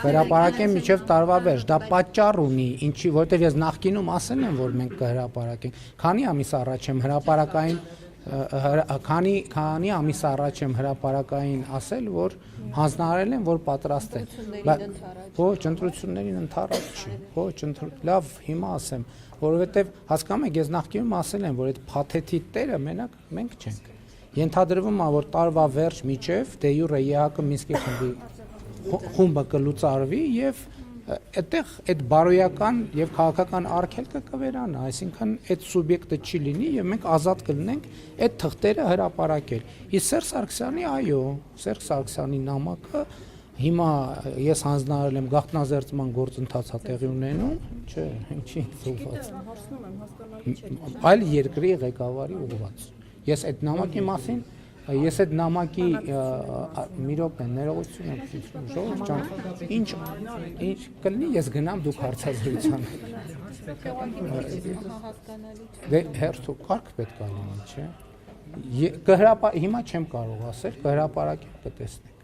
կհրապարակեմ մինչև տարվա վերջ, դա պատճառ ունի, ինչի, որովհետև ես նախկինում ասել եմ, որ մենք կհրապարակենք, քանի ամիս առաջ եմ հրապարակային քանի ամիս առաջ եմ հրապարակային ասել, որ հանձնարարել են, որ պատրաստ են։ Ոչ, ընտրություններին ընդառաջ չի։ Ոչ, լավ, հիմա ասեմ, որովհետև հասկանում եք, ես նախկինում ասել եմ, որ այդ փաթեթի տերը մենակ մենք չենք։ Ենթադրվում է, որ տարվա վերջ միջև դե յուրե ԵՀԿ Մինսկի խումբը կլուծարվի եւ այդտեղ այդ բարոյական եւ քաղաքական արգելքը կվերանա, այսինքն այդ սուբյեկտը չի լինի եւ մենք ազատ կլինենք այդ թղթերը հրապարակել։ Իսկ Սերժ Սարգսյանի, այո, Սերժ Սարգսյանի նամակը հիմա ես հանձնարարել եմ գաղտնազերծման գործընթացը տեղի ունենում, չէ, ինչի ուղղված։ Այլ երկրի ղեկավարի ուղղված։ Ես այդ նամակի մասին Ես այդ նամակի մի րոպե ներողություն եմ խնդրում, ժողովուրդ ջան, ինչ կլինի, ես գնամ դուք հարցազրույցան։ Դե հերթու կարգ պետք է լինի, չէ։ Հիմա չեմ կարող ասել, կհրապարակեմ, կտեսնենք։